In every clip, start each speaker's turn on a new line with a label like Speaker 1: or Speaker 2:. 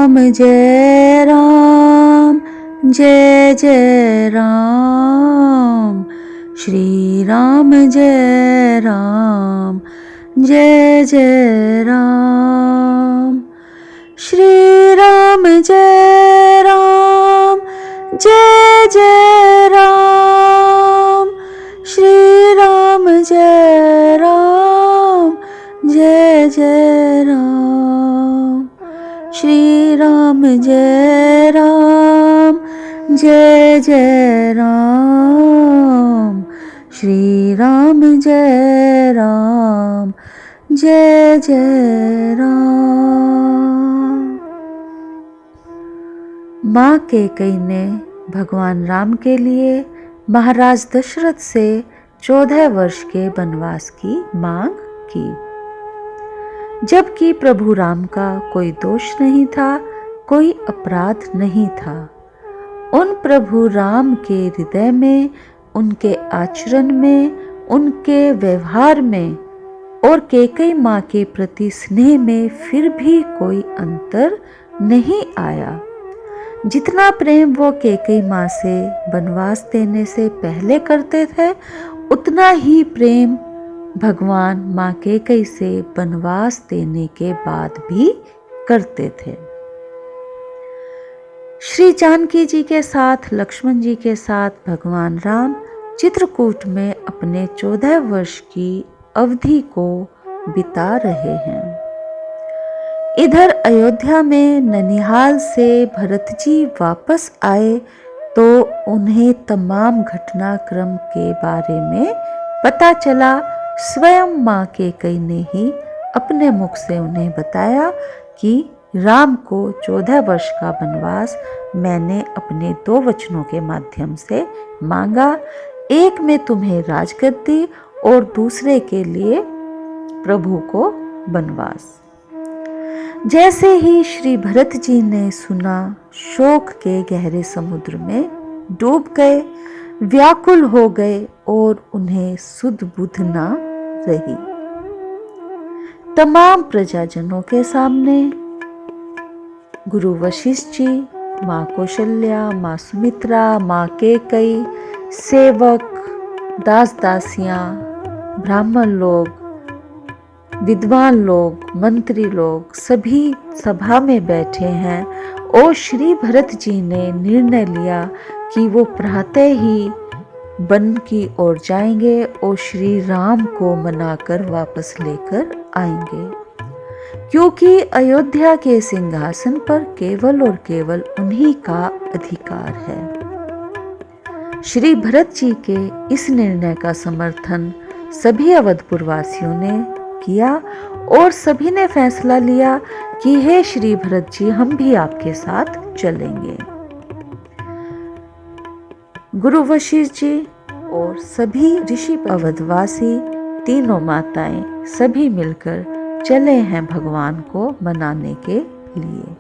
Speaker 1: राम जय राम, जय जय राम। श्री राम जय राम, जय जय राम। श्री राम जय राम, जय जय राम। श्री राम जय राम, जय जय राम। श्री राम जय राम, जय जय राम। श्री राम जय राम, जय जय राम। माँ कैकेयी ने भगवान राम के लिए महाराज दशरथ से 14 वर्ष के वनवास की मांग की, जबकि प्रभु राम का कोई दोष नहीं था, कोई अपराध नहीं था। उन प्रभु राम के हृदय में, उनके आचरण में, उनके व्यवहार में और कैकेयी माँ के प्रति स्नेह में फिर भी कोई अंतर नहीं आया। जितना प्रेम वो कैकेयी माँ से वनवास देने से पहले करते थे, उतना ही प्रेम भगवान माँ कैकेयी से वनवास देने के बाद भी करते थे। श्री जानकी जी के साथ, लक्ष्मण जी के साथ भगवान राम चित्रकूट में अपने 14 वर्ष की अवधि को बिता रहे हैं। इधर अयोध्या में ननिहाल से भरत जी वापस आए तो उन्हें तमाम घटनाक्रम के बारे में पता चला। स्वयं माँ कैकेयी ने ही अपने मुख से उन्हें बताया कि राम को 14 वर्ष का वनवास मैंने अपने 2 वचनों के माध्यम से मांगा, एक में तुम्हें राजगद्दी और दूसरे के लिए प्रभु को वनवास। जैसे ही श्री भरत जी ने सुना, शोक के गहरे समुद्र में डूब गए, व्याकुल हो गए और उन्हें सुध बुध ना रही। तमाम प्रजाजनों के सामने गुरु वशिष्ठ जी, माँ कौशल्या, माँ सुमित्रा, माँ कैकेयी, सेवक, दास दासियां, ब्राह्मण लोग, विद्वान लोग, मंत्री लोग सभी सभा में बैठे हैं और श्री भरत जी ने निर्णय लिया कि वो प्रातः ही वन की ओर जाएंगे और श्री राम को मनाकर वापस लेकर आएंगे, क्योंकि अयोध्या के सिंहासन पर केवल और केवल उन्हीं का अधिकार है। श्री भरत जी के इस निर्णय का समर्थन सभी अवधपुर वासियों ने किया और सभी ने फैसला लिया कि हे श्री भरत जी, हम भी आपके साथ चलेंगे। गुरु वशिष्ठ जी और सभी ऋषि अवधवासी, तीनों माताएं सभी मिलकर चले हैं भगवान को मनाने के लिए।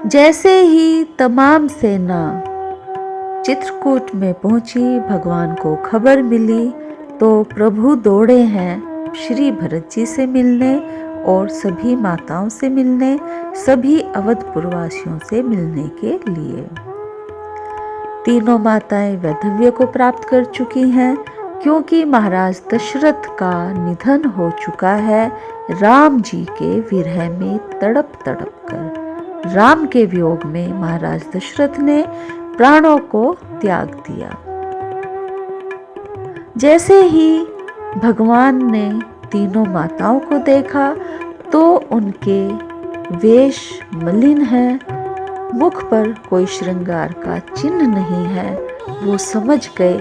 Speaker 1: जैसे ही तमाम सेना चित्रकूट में पहुंची, भगवान को खबर मिली तो प्रभु दौड़े हैं श्री भरत जी से मिलने और सभी माताओं से मिलने, सभी अवधपुरवासियों से मिलने के लिए। तीनों माताएं वैधव्य को प्राप्त कर चुकी हैं, क्योंकि महाराज दशरथ का निधन हो चुका है। राम जी के विरह में तड़प तड़प कर, राम के वियोग में महाराज दशरथ ने प्राणों को त्याग दिया। जैसे ही भगवान ने तीनों माताओं को देखा तो उनके वेश मलिन है, मुख पर कोई श्रृंगार का चिन्ह नहीं है। वो समझ गए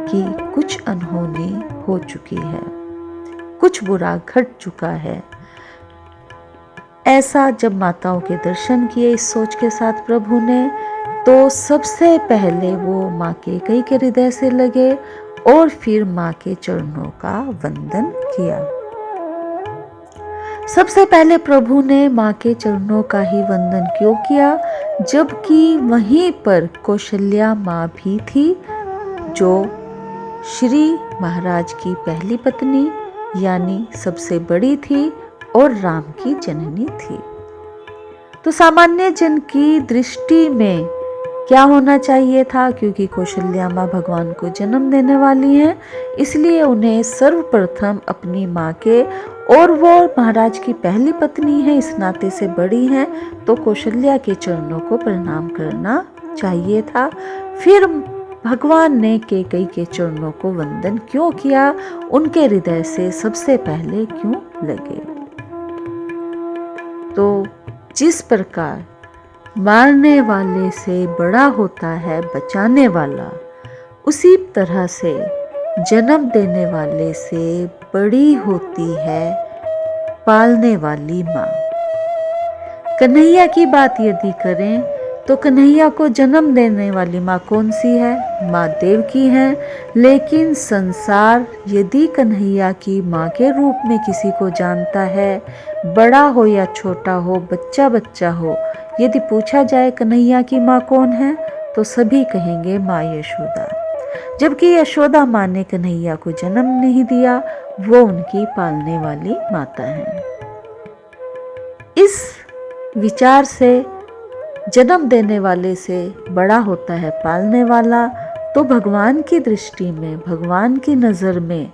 Speaker 1: कि कुछ अनहोनी हो चुकी है, कुछ बुरा घट चुका है। ऐसा जब माताओं के दर्शन किए इस सोच के साथ प्रभु ने, तो सबसे पहले वो माँ कैकेयी के हृदय से लगे और फिर माँ के चरणों का वंदन किया। सबसे पहले प्रभु ने माँ के चरणों का ही वंदन क्यों किया, जबकि वहीं पर कौशल्या माँ भी थी, जो श्री महाराज की पहली पत्नी यानी सबसे बड़ी थी और राम की जननी थी। तो सामान्य जन की दृष्टि में क्या होना चाहिए था, क्योंकि कौशल्या माँ भगवान को जन्म देने वाली हैं, इसलिए उन्हें सर्वप्रथम अपनी माँ के, और वो महाराज की पहली पत्नी है, इस नाते से बड़ी हैं, तो कौशल्या के चरणों को प्रणाम करना चाहिए था। फिर भगवान ने कैकेयी के चरणों को वंदन क्यों किया, उनके हृदय से सबसे पहले क्यों लगे। तो जिस प्रकार मारने वाले से बड़ा होता है बचाने वाला, उसी तरह से जन्म देने वाले से बड़ी होती है पालने वाली माँ। कन्हैया की बात यदि करें तो कन्हैया को जन्म देने वाली माँ कौन सी है, माँ देवकी है। लेकिन संसार यदि कन्हैया की माँ के रूप में किसी को जानता है, बड़ा हो या छोटा हो, बच्चा बच्चा हो, यदि पूछा जाए कन्हैया की माँ कौन है, तो सभी कहेंगे माँ यशोदा। जबकि यशोदा माँ ने कन्हैया को जन्म नहीं दिया, वो उनकी पालने वाली माता है। इस विचार से जन्म देने वाले से बड़ा होता है पालने वाला, तो भगवान की दृष्टि में, भगवान की नज़र में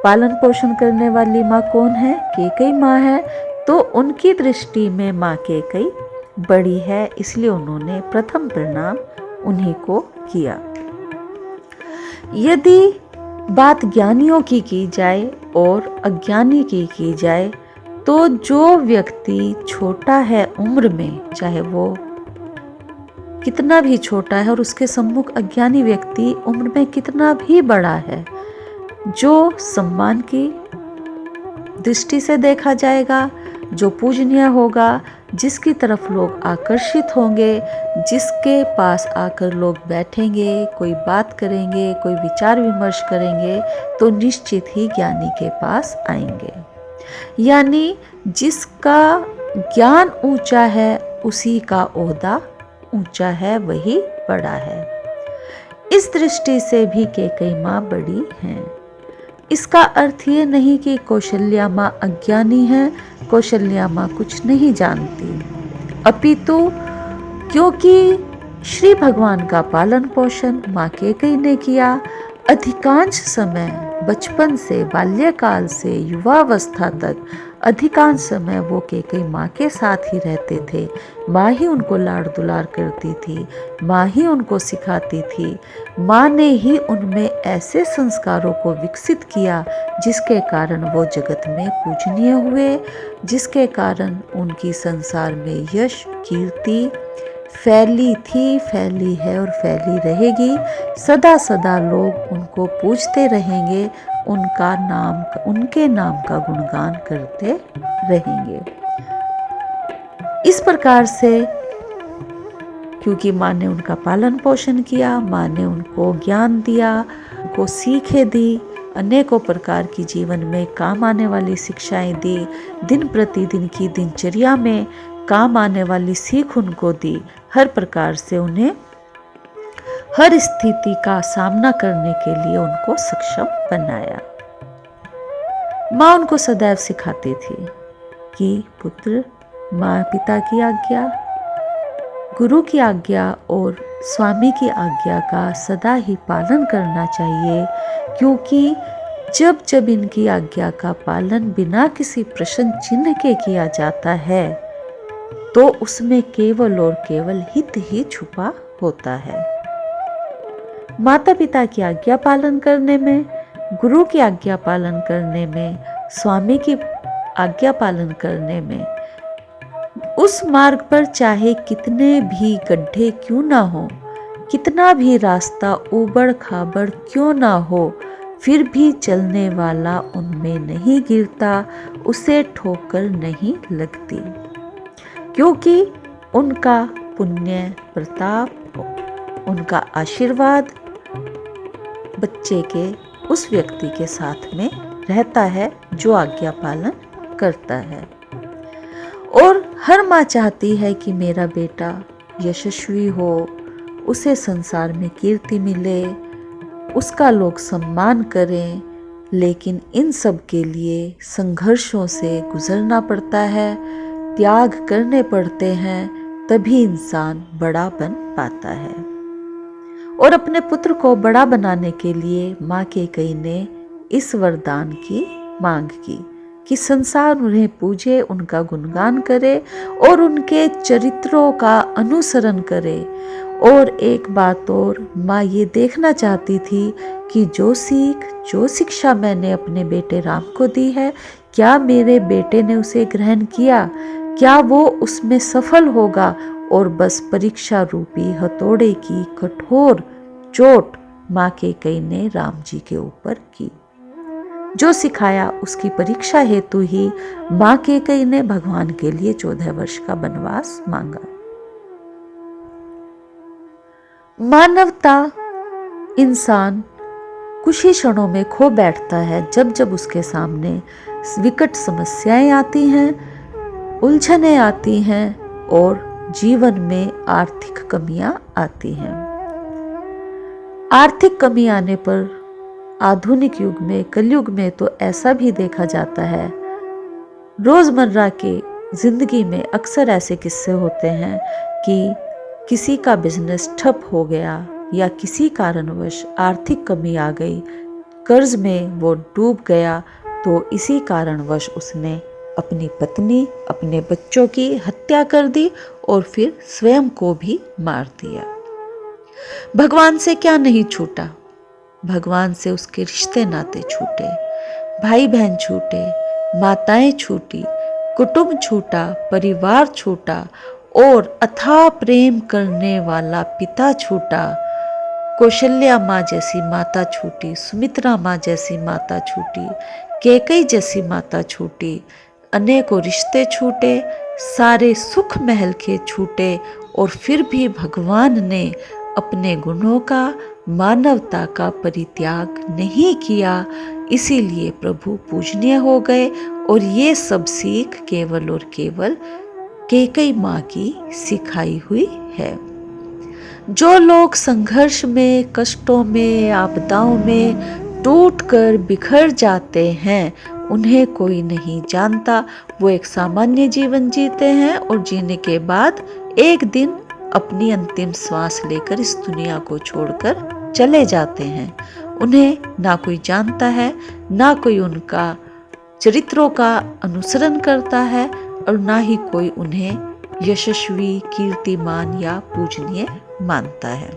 Speaker 1: पालन पोषण करने वाली माँ कौन है, कैकेयी माँ है। तो उनकी दृष्टि में माँ कैकेयी बड़ी है, इसलिए उन्होंने प्रथम प्रणाम उन्हीं को किया। यदि बात ज्ञानियों की जाए और अज्ञानी की जाए, तो जो व्यक्ति छोटा है उम्र में, चाहे वो कितना भी छोटा है, और उसके सम्मुख अज्ञानी व्यक्ति उम्र में कितना भी बड़ा है, जो सम्मान की दृष्टि से देखा जाएगा, जो पूजनीय होगा, जिसकी तरफ लोग आकर्षित होंगे, जिसके पास आकर लोग बैठेंगे, कोई बात करेंगे, कोई विचार विमर्श करेंगे, तो निश्चित ही ज्ञानी के पास आएंगे। यानी जिसका ज्ञान ऊंचा है, उसी का ओहदा ऊंचा है, वही बड़ा है। इस दृष्टि से भी कैकेयी माँ बड़ी हैं। इसका अर्थ ये नहीं कि कौशल्या माँ अज्ञानी है, कौशल्या माँ कुछ नहीं जानती, अपितु क्योंकि श्री भगवान का पालन पोषण माँ कैकेयी ने किया, अधिकांश समय बचपन से, बाल्यकाल से युवावस्था तक अधिकांश समय वो कैकेयी माँ के साथ ही रहते थे। माँ ही उनको लाड़ दुलार करती थी, माँ ही उनको सिखाती थी, माँ ने ही उनमें ऐसे संस्कारों को विकसित किया जिसके कारण वो जगत में पूजनीय हुए, जिसके कारण उनकी संसार में यश कीर्ति फैली थी, फैली है और फैली रहेगी। सदा सदा लोग उनको पूजते रहेंगे, उनके नाम का गुणगान करते रहेंगे। इस प्रकार से क्योंकि माँ ने उनका पालन पोषण किया, माँ ने उनको ज्ञान दिया, उनको सीखें दी, अनेकों प्रकार की जीवन में काम आने वाली शिक्षाएं दी, दिन प्रतिदिन की दिनचर्या में काम आने वाली सीख उनको दी, हर प्रकार से उन्हें हर स्थिति का सामना करने के लिए उनको सक्षम बनाया। माँ उनको सदैव सिखाती थी कि पुत्र माँ पिता की आज्ञा, गुरु की आज्ञा और स्वामी की आज्ञा का सदा ही पालन करना चाहिए, क्योंकि जब जब इनकी आज्ञा का पालन बिना किसी प्रश्न चिन्ह के किया जाता है, तो उसमें केवल और केवल हित ही छुपा होता है। माता पिता की आज्ञा पालन करने में, गुरु की आज्ञा पालन करने में, स्वामी की आज्ञा पालन करने में, उस मार्ग पर चाहे कितने भी गड्ढे क्यों ना हो, कितना भी रास्ता ऊबड़ खाबड़ क्यों ना हो, फिर भी चलने वाला उनमें नहीं गिरता, उसे ठोकर नहीं लगती, क्योंकि उनका पुण्य प्रताप, उनका आशीर्वाद बच्चे के उस व्यक्ति के साथ में रहता है जो आज्ञा पालन करता है। और हर माँ चाहती है कि मेरा बेटा यशस्वी हो, उसे संसार में कीर्ति मिले, उसका लोग सम्मान करें, लेकिन इन सब के लिए संघर्षों से गुजरना पड़ता है, त्याग करने पड़ते हैं, तभी इंसान बड़ा बन पाता है। और अपने पुत्र को बड़ा बनाने के लिए माँ कैकेयी ने इस वरदान की मांग की कि संसार उन्हें पूजे, उनका गुणगान करे और उनके चरित्रों का अनुसरण करे। और एक बात और, माँ ये देखना चाहती थी कि जो शिक्षा मैंने अपने बेटे राम को दी है, क्या मेरे बेटे ने उसे ग्रहण किया, क्या वो उसमें सफल होगा। और बस परीक्षा रूपी हथौड़े की कठोर चोट माँ कैकेयी ने राम जी के ऊपर की। जो सिखाया उसकी परीक्षा हेतु ही माँ कैकेयी ने भगवान के लिए 14 वर्ष का वनवास मांगा। मानवता इंसान कुछ ही क्षणों में खो बैठता है जब जब उसके सामने विकट समस्याएं आती हैं, उलझनें आती हैं और जीवन में आर्थिक कमियां आती हैं। आर्थिक कमी आने पर आधुनिक युग में, कलयुग में तो ऐसा भी देखा जाता है, रोजमर्रा के जिंदगी में अक्सर ऐसे किस्से होते हैं कि किसी का बिजनेस ठप हो गया या किसी कारणवश आर्थिक कमी आ गई, कर्ज में वो डूब गया, तो इसी कारणवश उसने अपनी पत्नी, अपने बच्चों की हत्या कर दी और फिर स्वयं को भी मार दिया। भगवान से क्या नहीं छूटा, भगवान से उसके रिश्ते नाते छूटे, भाई बहन छूटे, माताएं छूटी, कुटुंब छूटा, परिवार छूटा और अथाह प्रेम करने वाला पिता छूटा। कौशल्या माँ जैसी माता छूटी, सुमित्रा माँ जैसी माता छूटी, कैकेयी जैसी माता छूटी, अनेकों रिश्ते छूटे, सारे सुख महल के छूटे और फिर भी भगवान ने अपने गुणों का, मानवता का परित्याग नहीं किया। इसीलिए प्रभु पूजनीय हो गए और ये सब सीख केवल और केवल कैकेयी माँ की सिखाई हुई है। जो लोग संघर्ष में, कष्टों में, आपदाओं में टूटकर बिखर जाते हैं, उन्हें कोई नहीं जानता। वो एक सामान्य जीवन जीते हैं और जीने के बाद एक दिन अपनी अंतिम श्वास लेकर इस दुनिया को छोड़कर चले जाते हैं। उन्हें ना कोई जानता है, ना कोई उनका चरित्रों का अनुसरण करता है और ना ही कोई उन्हें यशस्वी, कीर्तिमान या पूजनीय मानता है।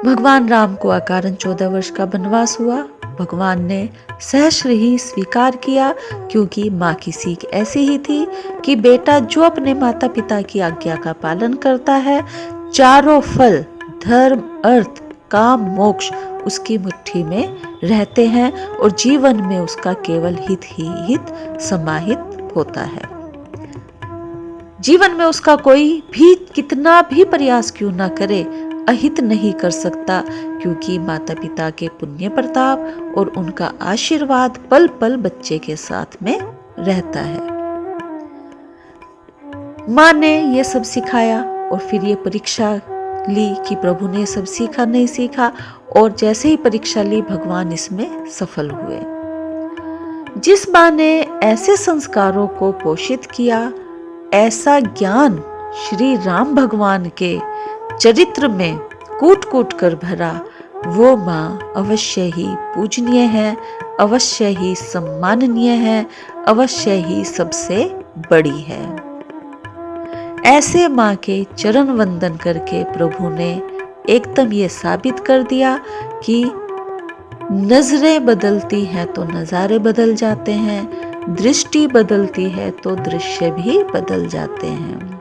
Speaker 1: भगवान राम को अकारण 14 वर्ष का वनवास हुआ। भगवान ने सहर्ष ही स्वीकार किया, क्योंकि माँ की सीख ऐसी ही थी कि बेटा जो अपने माता पिता की आज्ञा का पालन करता है, चारों फल धर्म, अर्थ, काम, मोक्ष उसकी मुट्ठी में रहते हैं और जीवन में उसका केवल हित ही हित समाहित होता है। जीवन में उसका कोई भी कितना भी प्रयास क्यों ना करे, अहित नहीं कर सकता, क्योंकि माता पिता के पुण्य प्रताप और उनका आशीर्वाद पल पल बच्चे के साथ में रहता है। माँ ने ये सब सिखाया और फिर ये परीक्षा ली कि प्रभु ने सब सीखा नहीं सीखा, और जैसे ही परीक्षा ली भगवान इसमें सफल हुए। जिस माँ ने ऐसे संस्कारों को पोषित किया, ऐसा ज्ञान श्री राम भगवान के चरित्र में कूट कूट कर भरा, वो माँ अवश्य ही पूजनीय है, अवश्य ही सम्माननीय है, अवश्य ही सबसे बड़ी है। ऐसे माँ के चरण वंदन करके प्रभु ने एकदम ये साबित कर दिया कि नजरें बदलती हैं तो नज़ारे बदल जाते हैं, दृष्टि बदलती है तो दृश्य भी बदल जाते हैं।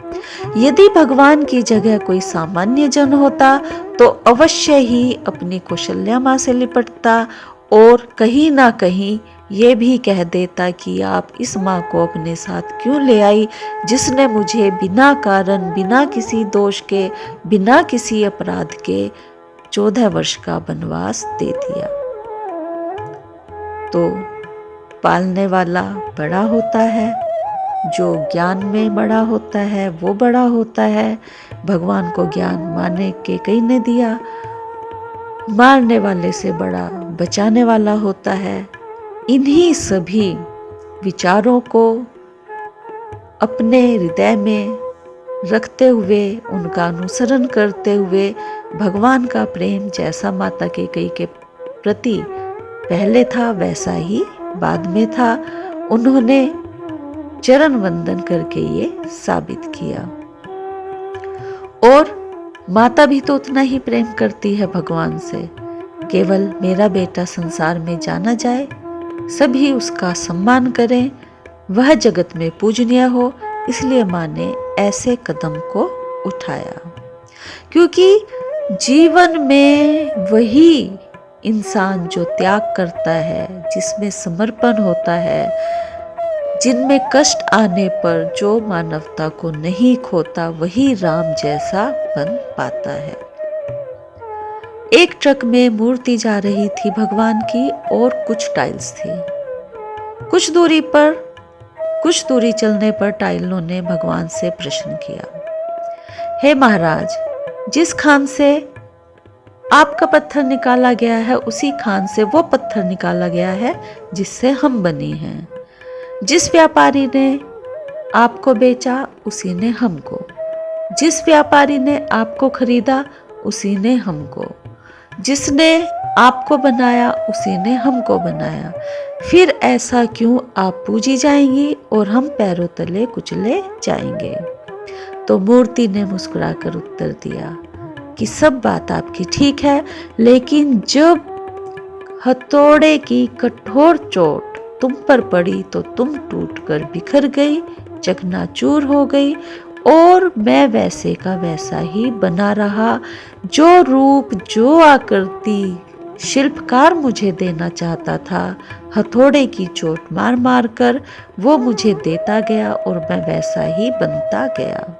Speaker 1: यदि भगवान की जगह कोई सामान्य जन होता तो अवश्य ही अपनी कौशल्या माँ से लिपटता और कहीं ना कहीं ये भी कह देता कि आप इस माँ को अपने साथ क्यों ले आई, जिसने मुझे बिना कारण, बिना किसी दोष के, बिना किसी अपराध के 14 वर्ष का वनवास दे दिया। तो पालने वाला बड़ा होता है, जो ज्ञान में बड़ा होता है वो बड़ा होता है। भगवान को ज्ञान माने कैकेयी ने दिया। मारने वाले से बड़ा बचाने वाला होता है। इन्हीं सभी विचारों को अपने हृदय में रखते हुए, उनका अनुसरण करते हुए भगवान का प्रेम जैसा माता कैकेयी के प्रति पहले था वैसा ही बाद में था। उन्होंने चरण वंदन करके ये साबित किया। और माता भी तो उतना ही प्रेम करती है भगवान से। केवल मेरा बेटा संसार में जाना जाए, सभी उसका सम्मान करें, वह जगत में पूजनीय हो, इसलिए माँ ने ऐसे कदम को उठाया। क्योंकि जीवन में वही इंसान जो त्याग करता है, जिसमें समर्पण होता है, जिनमें कष्ट आने पर जो मानवता को नहीं खोता, वही राम जैसा बन पाता है। एक ट्रक में मूर्ति जा रही थी भगवान की और कुछ टाइल्स थी। कुछ दूरी चलने पर टाइलों ने भगवान से प्रश्न किया, हे महाराज, जिस खान से आपका पत्थर निकाला गया है, उसी खान से वो पत्थर निकाला गया है जिससे हम बने हैं। जिस व्यापारी ने आपको बेचा, उसी ने हमको। जिस व्यापारी ने आपको खरीदा, उसी ने हमको। जिसने आपको बनाया, उसी ने हमको बनाया। फिर ऐसा क्यों आप पूजी जाएंगी और हम पैरों तले कुचले जाएंगे? तो मूर्ति ने मुस्कुराकर उत्तर दिया कि सब बात आपकी ठीक है, लेकिन जब हथौड़े की कठोर चोट तुम पर पड़ी तो तुम टूटकर बिखर गई, चकनाचूर हो गई, और मैं वैसे का वैसा ही बना रहा। जो रूप, जो आकृति शिल्पकार मुझे देना चाहता था, हथौड़े की चोट मार मार कर वो मुझे देता गया और मैं वैसा ही बनता गया।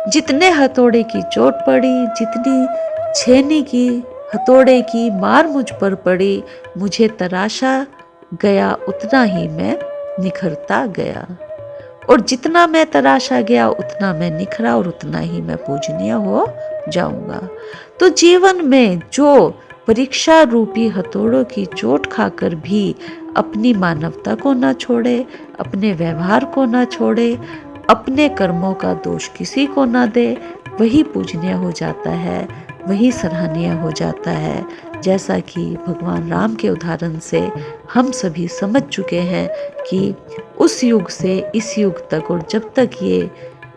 Speaker 1: जितने हथौड़े की चोट पड़ी, जितनी छेनी की हथौड़े की मार मुझ पर पड़ी, मुझे तराशा गया, उतना ही मैं निखरता गया। और जितना मैं तराशा गया, उतना मैं निखरा और उतना ही मैं पूजनीय हो जाऊंगा। तो जीवन में जो परीक्षा रूपी हथौड़ों की चोट खाकर भी अपनी मानवता को ना छोड़े, अपने व्यवहार को ना छोड़े, अपने कर्मों का दोष किसी को ना दे, वही पूजनीय हो जाता है, वही सराहनीय हो जाता है। जैसा कि भगवान राम के उदाहरण से हम सभी समझ चुके हैं कि उस युग से इस युग तक, और जब तक ये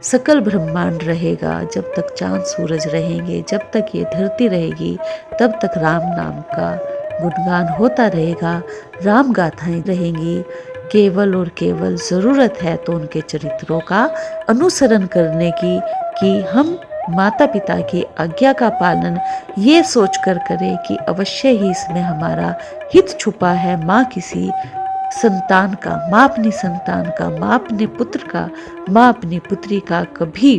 Speaker 1: सकल ब्रह्मांड रहेगा, जब तक चांद सूरज रहेंगे, जब तक ये धरती रहेगी, तब तक राम नाम का गुणगान होता रहेगा, राम गाथाएं रहेंगी। केवल और केवल ज़रूरत है तो उनके चरित्रों का अनुसरण करने की, कि हम माता पिता की आज्ञा का पालन ये सोचकर करें कि अवश्य ही इसमें हमारा हित छुपा है। माँ किसी संतान का, माँ अपनी संतान का, माँ अपने पुत्र का, माँ अपनी पुत्री का कभी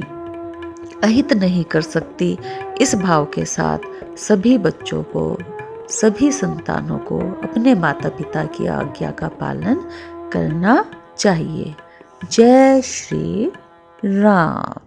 Speaker 1: अहित नहीं कर सकती। इस भाव के साथ सभी बच्चों को, सभी संतानों को अपने माता पिता की आज्ञा का पालन करना चाहिए। जय श्री राम।